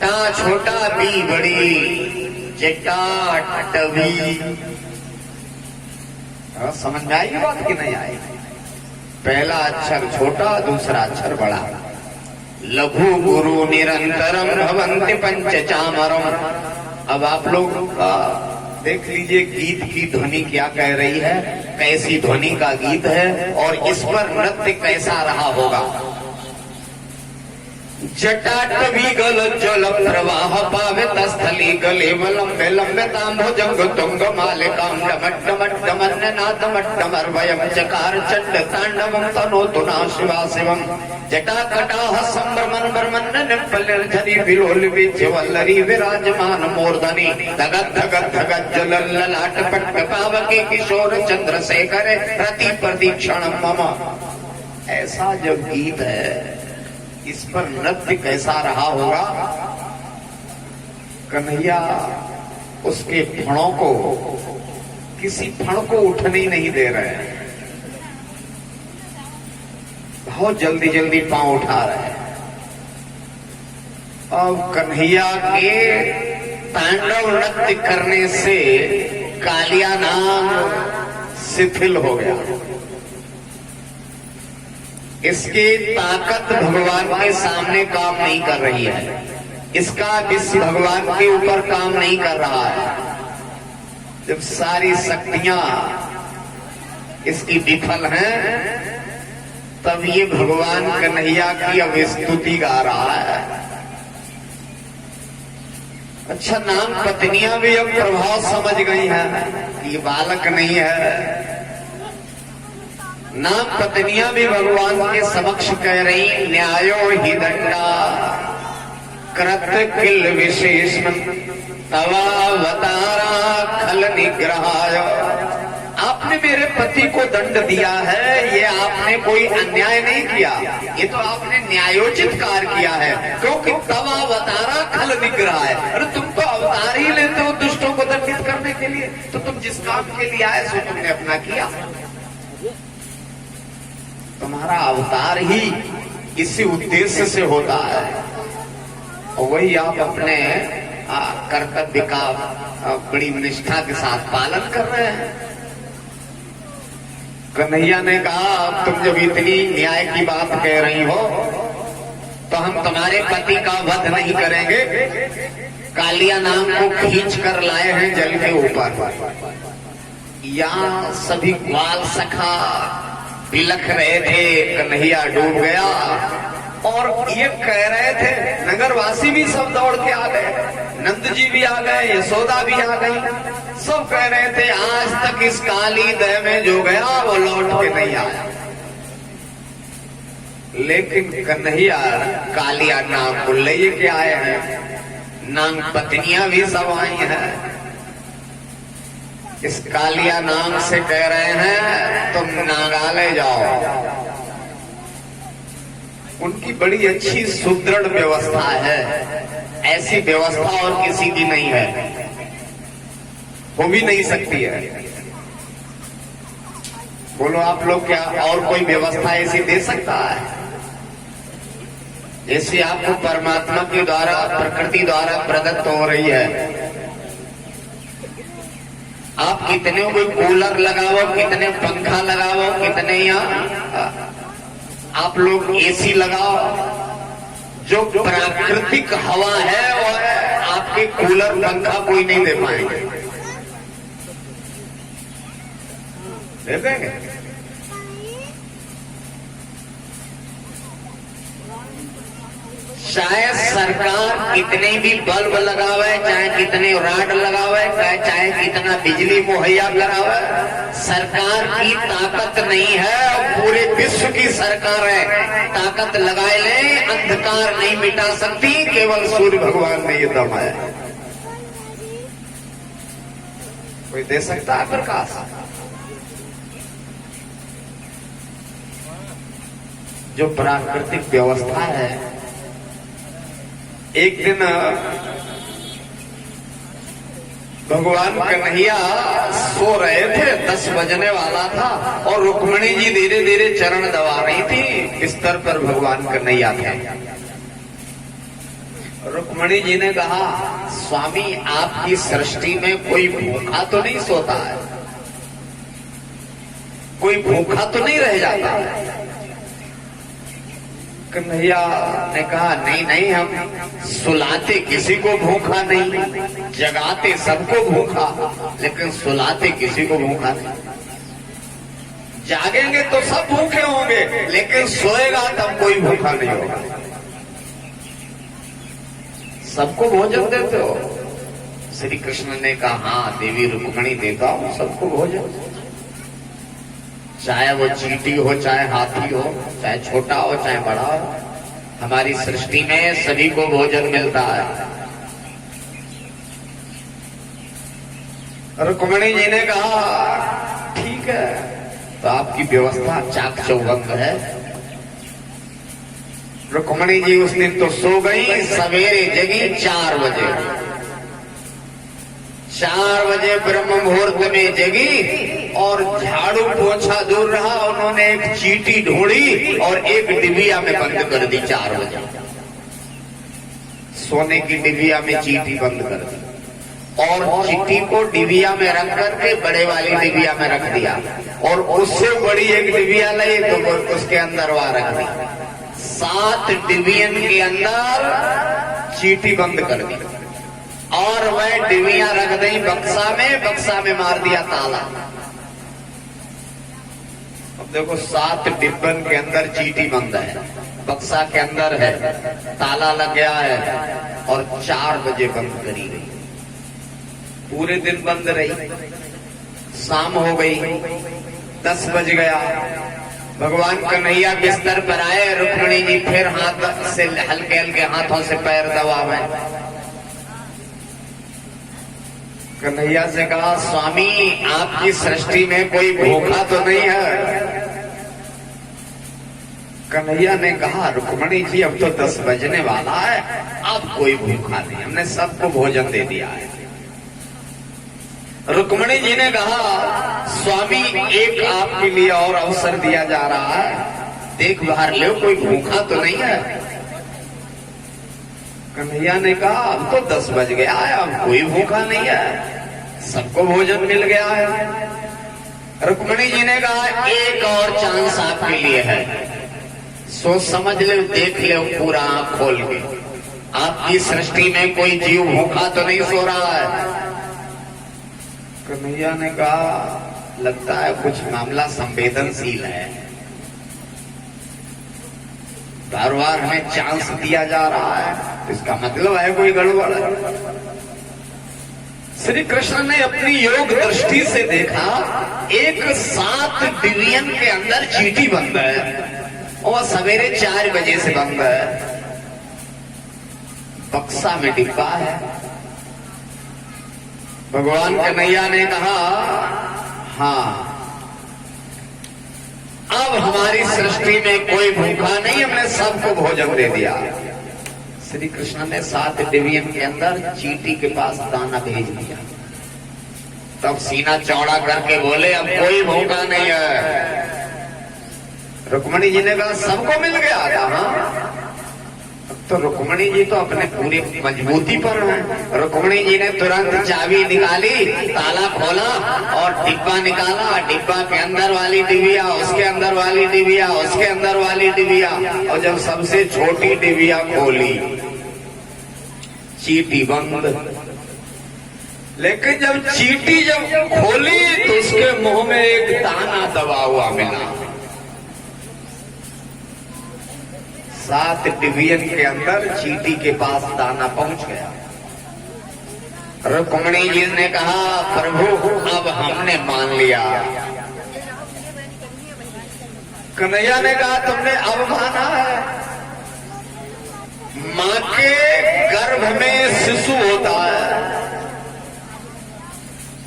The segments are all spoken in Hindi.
टा छोटा बी बड़ी जटाटवी। समझ में आई बात कि नहीं आई? पहला अक्षर छोटा, दूसरा अक्षर बड़ा। लघु गुरु निरंतरम भवन्ति पंचचामरम। अब आप लोग देख लीजिए गीत की ध्वनि क्या कह रही है, कैसी ध्वनि का गीत है और इस पर नृत्य कैसा रहा होगा। जटाटवी गल जल प्रवाह पावित स्थली गले लंबे लंबे तांभुजंग तुंग मालिकां डमट्टमट्टमन्नादमट्टमर्वयं चकार चंड तांडवं तनोतु ना शिवा शिवं। जटाकटाह संभ्रमन् ब्रह्मन् निप्पलिर्झरी विलोलि वल्लरी विराजमान मूर्धनि धगत् धगत् धगत् जलल्ललाट पट्ट पावके किशोर चंद्रशेखर रति प्रदीक्षण मम। ऐसा जब गीत है, इस पर नृत्य कैसा रहा होगा। कन्हैया उसके फणों को, किसी फण को उठने ही नहीं दे रहे हैं, बहुत जल्दी जल्दी पांव उठा रहे हैं। और कन्हैया के तांडव नृत्य करने से कालिया नाम शिथिल हो गया। इसकी ताकत भगवान के सामने काम नहीं कर रही है, इसका विश्व भगवान के ऊपर काम नहीं कर रहा है। जब सारी शक्तियां इसकी विफल हैं, तब ये भगवान कन्हैया की अब स्तुति गा रहा है। अच्छा, नाम पत्नियां भी अब प्रभाव समझ गई हैं, ये बालक नहीं है। नाम पत्नियां भी भगवान के समक्ष कह रही, न्यायो ही दंडा कृत किल विशेष तवावतारा खल निग्रहाय। आपने मेरे पति को दंड दिया है, ये आपने कोई अन्याय नहीं किया, ये तो आपने न्यायोचित कार्य किया है, क्योंकि तवावतारा खल निग्रह है। अरे तुम तो अवतार ही लेते हो दुष्टों को दंडित करने के लिए, तो तुम जिस काम के लिए आए सो तुमने अपना किया। तुम्हारा अवतार ही इसी उद्देश्य से होता है, और वही आप अपने कर्तव्य का बड़ी निष्ठा के साथ पालन कर रहे हैं। कन्हैया ने कहा, तुम जब इतनी न्याय की बात कह रही हो, तो हम तुम्हारे पति का वध नहीं करेंगे। कालिया नाम को खींच कर लाए हैं जल के ऊपर। यहाँ सभी ग्वाल सखा बिलख रहे थे, कन्हैया डूब गया। और ये कह रहे थे, नगरवासी भी सब दौड़ के आ गए, नंद जी भी आ गए, यशोदा भी आ गई, सब कह रहे थे आज तक इस काली दह में जो गया वो लौट के नहीं आया। लेकिन कन्हैया कालिया नाम को ले के आए हैं, नाग पत्नियां भी सब आई हैं। इस कालिया नाम से कह रहे हैं तुम नागालय जाओ। उनकी बड़ी अच्छी सुदृढ़ व्यवस्था है, ऐसी व्यवस्था और किसी की नहीं है, हो भी नहीं सकती है। बोलो आप लोग, क्या और कोई व्यवस्था ऐसी दे सकता है जैसी आपको परमात्मा के द्वारा, प्रकृति द्वारा प्रदत्त हो रही है। आप कितने कोई कूलर लगाओ, कितने पंखा लगाओ, कितने यहाँ आप लोग एसी लगाओ, जो प्राकृतिक हवा है वो है, आपके कूलर पंखा कोई नहीं दे पाएंगे। दे देंगे? शायद सरकार कितने भी बल्ब लगावे, चाहे कितने रॉड लगावे, चाहे कितना बिजली मुहैया करावे, सरकार की ताकत नहीं है। और पूरे विश्व की सरकारें ताकत लगाए ले, अंधकार नहीं मिटा सकती, केवल सूर्य भगवान में ये दम है। कोई दे सकता है प्रकाश? जो प्राकृतिक व्यवस्था है। एक दिन भगवान कन्हैया सो रहे थे, 10 बजने वाला था, और रुक्मिणी जी धीरे धीरे चरण दबा रही थी। बिस्तर पर भगवान कन्हैया थे। रुक्मणी जी ने कहा, स्वामी आपकी सृष्टि में कोई भूखा तो नहीं सोता है, कोई भूखा तो नहीं रह जाता है। कन्हैया ने कहा, नहीं नहीं, हम सुलाते किसी को भूखा नहीं, जगाते सबको भूखा, लेकिन सुलाते किसी को भूखा नहीं। जागेंगे तो सब भूखे होंगे, लेकिन सोएगा तब कोई भूखा नहीं होगा। सबको भोजन देते हो? श्री कृष्ण ने कहा, हाँ देवी रुक्मणी देता हूं सबको भोजन, चाहे वो चींटी हो, चाहे हाथी हो, चाहे छोटा हो, चाहे बड़ा हो, हमारी सृष्टि में सभी को भोजन मिलता है। रुक्मणी जी ने कहा, ठीक है, तो आपकी व्यवस्था चाक चौबंद है। रुक्मणी जी उस दिन तो सो गई, सवेरे जगी 4 बजे। 4 बजे ब्रह्म मुहूर्त में जगी और झाड़ू पोछा दूर रहा, उन्होंने एक चींटी ढूंढी और एक डिबिया में बंद कर दी। 4 बजे सोने की डिबिया में चींटी बंद कर दी और चींटी को डिबिया में रख करके बड़े वाली डिबिया में रख दिया और उससे बड़ी एक डिबिया लाई तो उसके अंदर वहां रख दी। 7 डिबियन के अंदर चींटी बंद कर दी और वह डिबिया रख दी बक्सा में मार दिया ताला। अब देखो 7 डिब्बन के अंदर चींटी बंद है, बक्सा के अंदर है, ताला लग गया है और 4 बजे बंद करी गई। पूरे दिन बंद रही, शाम हो गई, 10 बज गया। भगवान कन्हैया बिस्तर पर आए, रुक्मणी जी फिर हाथ से हल्के हल्के हाथों से पैर दबावे। कन्हैया से कहा, स्वामी आपकी सृष्टि में कोई भूखा तो नहीं है? कन्हैया ने कहा, रुक्मणी जी अब तो 10 बजने वाला है, अब कोई भूखा नहीं, हमने सबको भोजन दे दिया है। रुक्मणी जी ने कहा, स्वामी एक आपके लिए और अवसर दिया जा रहा है, देख बाहर ले, कोई भूखा तो नहीं है? कन्हैया ने कहा, अब तो 10 बज गया है, अब कोई भूखा नहीं है, सबको भोजन मिल गया है। रुक्मणी जी ने कहा, एक और चांस आपके लिए है, सोच समझ ले, देख ले पूरा आंख खोल के, आपकी सृष्टि में कोई जीव भूखा तो नहीं सो रहा है। कन्हैया ने कहा, लगता है कुछ मामला संवेदनशील है, बार बार हमें चांस दिया जा रहा है, इसका मतलब है कोई गड़बड़ है। श्री कृष्ण ने अपनी योग दृष्टि से देखा, एक 7 डिवीजन के अंदर चींटी बंद है और सवेरे 4 बजे से बंद है, बक्सा में डिब्बा है। भगवान कन्हैया ने कहा, हाँ अब हमारी सृष्टि में कोई भूखा नहीं, हमने सबको भोजन दे दिया। श्री कृष्ण ने 7 डिवीजन के अंदर चींटी के पास दाना भेज दिया। तब सीना चौड़ा करके बोले, अब कोई भूखा नहीं है। रुक्मणी जी ने कहा, सबको मिल गया था। हाँ, तो रुक्मणी जी तो अपने पूरी मजबूती पर हैं। रुक्मणी जी ने तुरंत चाबी निकाली, ताला खोला और डिब्बा निकाला, डिब्बा के अंदर वाली डिबिया, उसके अंदर वाली डिबिया, उसके अंदर वाली डिबिया, और जब सबसे छोटी डिबिया खोली, चींटी बंद। लेकिन जब चींटी खोली तो उसके मुंह में एक दाना दबा हुआ मिला। 7 डिवीजन के अंदर चींटी के पास दाना पहुंच गया। रुक्मणी जी ने कहा, प्रभु अब हमने मान लिया। कन्हैया ने कहा, तुमने अब माना है? मां के गर्भ में शिशु होता है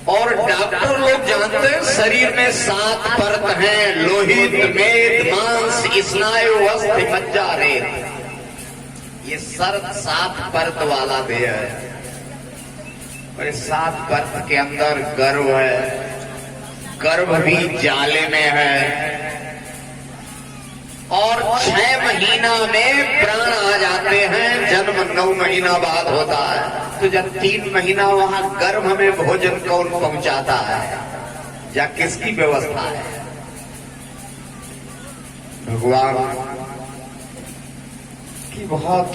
और डॉक्टर लोग जानते हैं शरीर में 7 परत हैं, लोहित, मेद, मांस, स्नायु, अस्थि, मज्जा, रेत। ये 7 परत वाला देह है और 7 परत के अंदर गर्भ है, गर्भ भी जाले में है और 6 महीना में प्राण आ जाते हैं, जन्म 9 महीना बाद होता है। तो जब 3 महीना वहां गर्भ में भोजन कौन पहुंचाता है या किसकी व्यवस्था है? भगवान की बहुत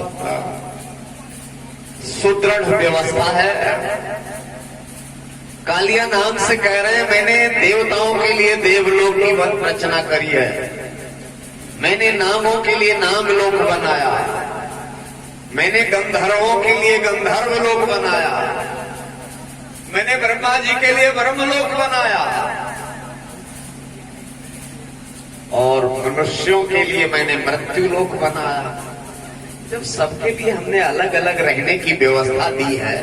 सुदृढ़ व्यवस्था है। कालिया नाम से कह रहे हैं, मैंने देवताओं के लिए देवलोक की वन रचना करी है, मैंने नामों के लिए नाम लोक बनाया, मैंने गंधर्वों के लिए गंधर्व लोक बनाया, मैंने ब्रह्मा जी के लिए ब्रह्मलोक बनाया, और मनुष्यों के लिए मैंने मृत्यु लोक बनाया। जब सबके लिए हमने अलग अलग रहने की व्यवस्था दी है,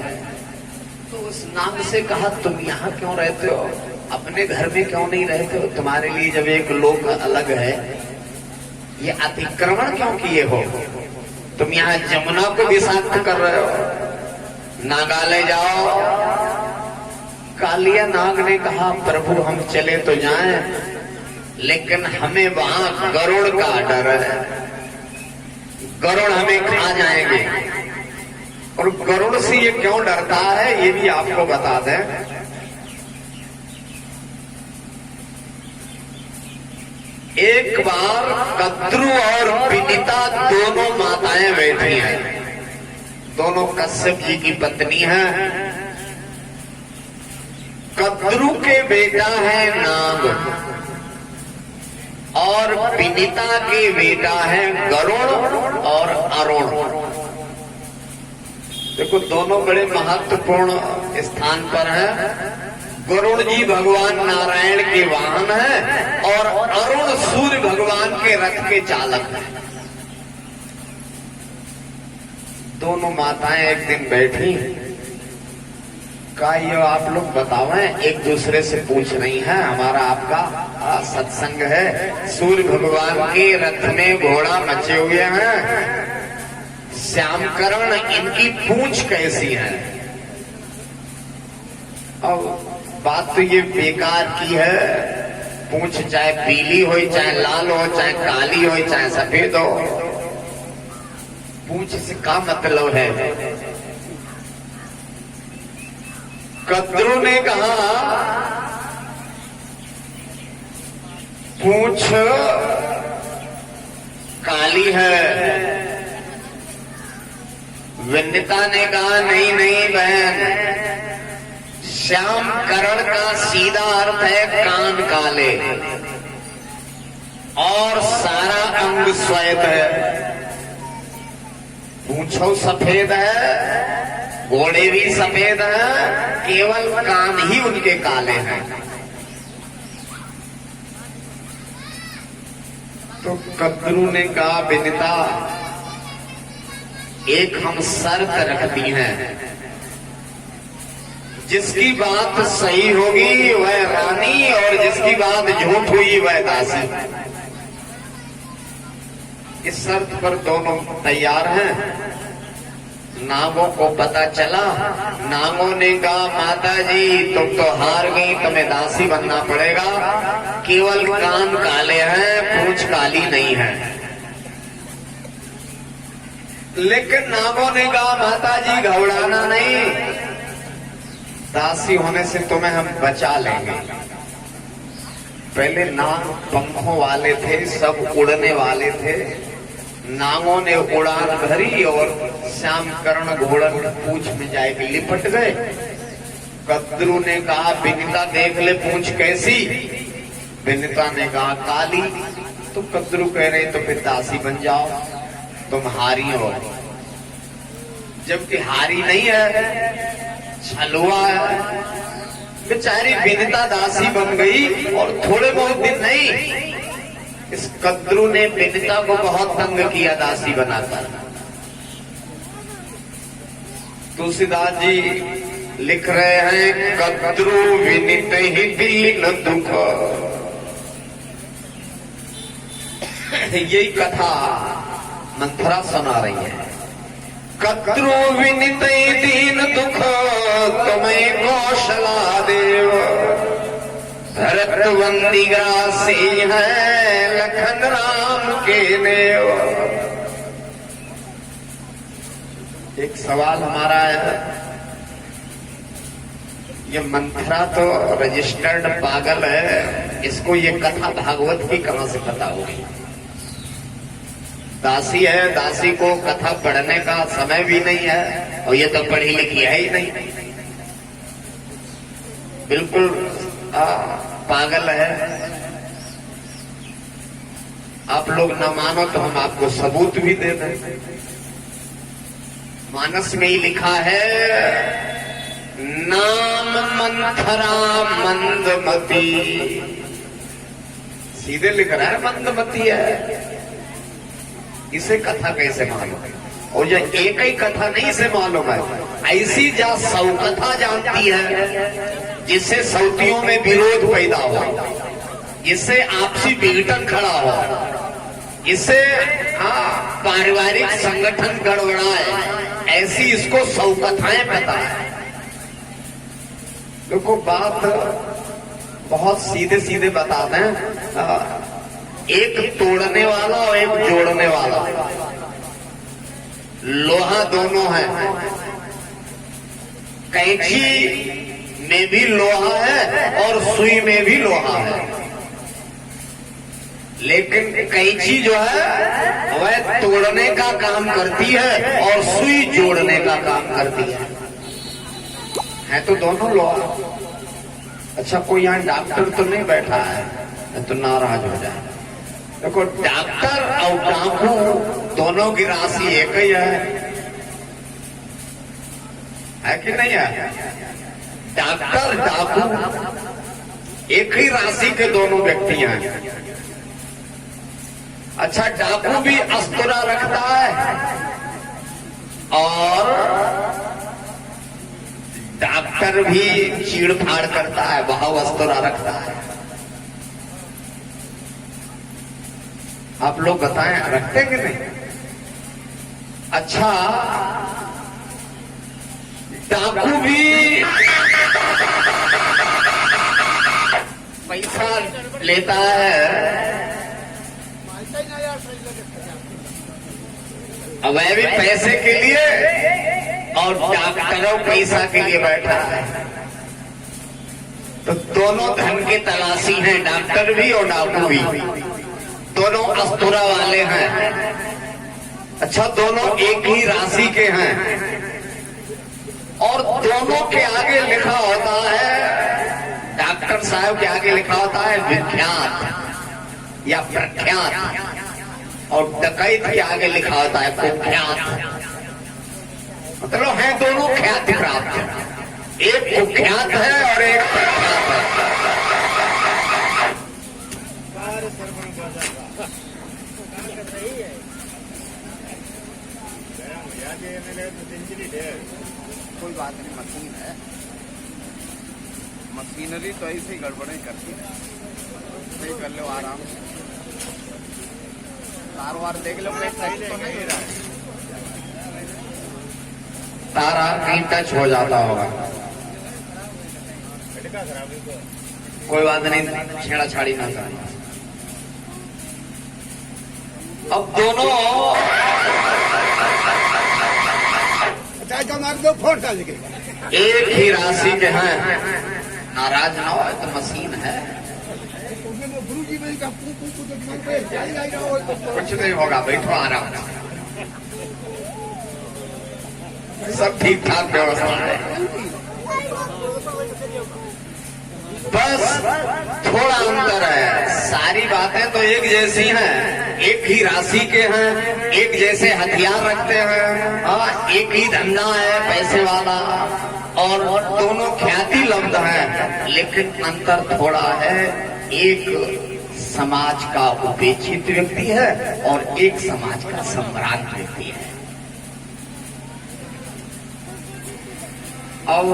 तो उस नाम से कहा तुम यहाँ क्यों रहते हो, अपने घर में क्यों नहीं रहते हो? तुम्हारे लिए जब एक लोक अलग है, ये अतिक्रमण क्यों किए हो? तुम यहाँ जमुना को विषाक्त कर रहे हो, नागालय जाओ। कालिया नाग ने कहा प्रभु हम चले तो जाएं, लेकिन हमें वहां गरुड़ का डर है, गरुड़ हमें खा जाएंगे। और गरुड़ से ये क्यों डरता है ये भी आपको बता दें। एक बार कद्रू और विनिता दोनों माताएं बैठी हैं, दोनों कश्यप जी की पत्नी हैं। कद्रू के बेटा है नाग और विनिता के बेटा है गरुड़ और अरुण। देखो दोनों बड़े महत्वपूर्ण स्थान पर हैं। गरुड़ जी भगवान नारायण के वाहन हैं और अरुण सूर्य भगवान के रथ के चालक हैं। दोनों माताएं एक दिन बैठी, ये आप लोग बतावें, एक दूसरे से पूछ रही हैं, हमारा आपका सत्संग है, सूर्य भगवान के रथ में घोड़ा मचे हुए हैं, श्यामकरण इनकी पूंछ कैसी है? अब बात तो ये बेकार की है, पूंछ चाहे पीली हो, चाहे लाल हो, चाहे काली हो, चाहे सफेद हो, पूंछ से क्या मतलब है? कद्रू ने कहा पूंछ काली है। विनिता ने कहा नहीं नहीं बहन, श्याम करण का सीधा अर्थ है कान काले और सारा अंग श्वेत है। पूंछो सफेद है, घोड़े भी सफेद हैं, केवल कान ही उनके काले हैं। तो कद्रू ने कहा विनिता एक हम शर्त रखती हैं, जिसकी बात सही होगी वह रानी और जिसकी बात झूठ हुई वह दासी। इस शर्त पर दोनों तैयार हैं। नागों को पता चला, नागों ने कहा माता जी तुम तो हार गई, तुम्हें दासी बनना पड़ेगा, केवल कान काले हैं, पूंछ काली नहीं है। लेकिन नागों ने कहा माता जी घबराना नहीं, दासी होने से तुम्हें हम बचा लेंगे। पहले नाग पंखों वाले थे, सब उड़ने वाले थे। नागों ने उड़ान भरी और श्यामकरण घोड़ा पूंछ में जाके लिपट गए। कद्रू ने कहा विनिता देख ले पूंछ कैसी। विनिता ने कहा काली। तो कद्रू कह रहे तो फिर दासी बन जाओ, तुम हारी हो। जबकि हारी नहीं है, छलुआ है। बेचारी विनिता दासी बन गई और थोड़े बहुत दिन नहीं, इस कद्रू ने विनिता को बहुत तंग किया दासी बनाकर। तुलसीदास जी लिख रहे हैं कद्रू विनित ही दीन दुख। यही कथा मंथरा सुना रही है। कद्रू विनित ही दीन दुख, तुम्हें कौशला देव। भरतवंदी ग्रासी है लखन राम के नेव। एक सवाल हमारा है, ये मंथरा तो रजिस्टर्ड पागल है, इसको ये कथा भागवत की कहां से पता होगी? दासी है, दासी को कथा पढ़ने का समय भी नहीं है, और ये तो पढ़ी लिखी है ही नहीं, बिल्कुल पागल है। आप लोग न मानो तो हम आपको सबूत भी दे दें। मानस में ही लिखा है, नाम मंथरा मंदमती, सीधे लिख रहा है मंदमती है। इसे कथा कैसे मालूम? और ये एक ही कथा नहीं से मालूम है, ऐसी जा सौ कथा जानती है जिससे सौतियों में विरोध पैदा हो, इससे आपसी विघटन खड़ा हो, इससे पारिवारिक संगठन गड़बड़ाए, ऐसी इसको सौ कथाएं पता है। देखो बात बहुत सीधे सीधे बताते हैं, एक तोड़ने वाला और एक जोड़ने वाला, लोहा दोनों है। कैंची में भी लोहा है और सुई में भी लोहा है, लेकिन कैंची जो है वह तोड़ने का काम करती है और सुई जोड़ने का काम करती है तो दोनों लोहा। अच्छा, कोई यहाँ डॉक्टर तो नहीं बैठा है तो नाराज हो जाए। देखो, डॉक्टर और डाकू दोनों की राशि एक ही है कि नहीं है? डॉक्टर डाकू एक ही राशि के दोनों व्यक्ति हैं। अच्छा, डाकू भी अस्तुरा रखता है और डॉक्टर भी चीड़ फाड़ करता है, वह अस्तुरा रखता है। आप लोग बताएं, रखते कि नहीं? अच्छा, डाकू भी पैसा लेता है, वह भी पैसे के लिए और डॉक्टरों पैसा के लिए बैठा है। तो दोनों धन के तलाशी हैं, डॉक्टर भी और डाकू भी, दोनों अस्तुरा वाले हैं। अच्छा, दोनों एक ही राशि के हैं और दोनों के आगे लिखा होता है, डॉक्टर साहब के आगे लिखा होता है विख्यात या प्रख्यात, और डकैत के आगे लिखा होता है कुख्यात। मतलब है दोनों ख्याति प्राप्त, एक कुख्यात है और एक प्रख्यात है। कोई बात नहीं, मशीन है, मशीनरी तो ऐसे ही गड़बड़ें करती है, नहीं कर लो आराम से। तार वार देख लो, मैं सही तो नहीं रहा है, तारा कहीं टच हो जाता होगा, कोई बात नहीं, छेड़ा छाड़ी ना करें। अब दोनों एक ही राशि के हैं, नाराज ना हो, तो मशीन है, कुछ नहीं होगा, बैठो आराम से, सब ठीक ठाक व्यवस्था है। बस थोड़ा अंतर है, सारी बातें तो एक जैसी हैं, एक ही राशि के हैं, एक जैसे हथियार रखते हैं, हाँ, एक ही धंधा है पैसे वाला, और दोनों ख्याति लब्ध हैं, लेकिन अंतर थोड़ा है। एक समाज का उपेक्षित व्यक्ति है और एक समाज का सम्राट व्यक्ति है। अब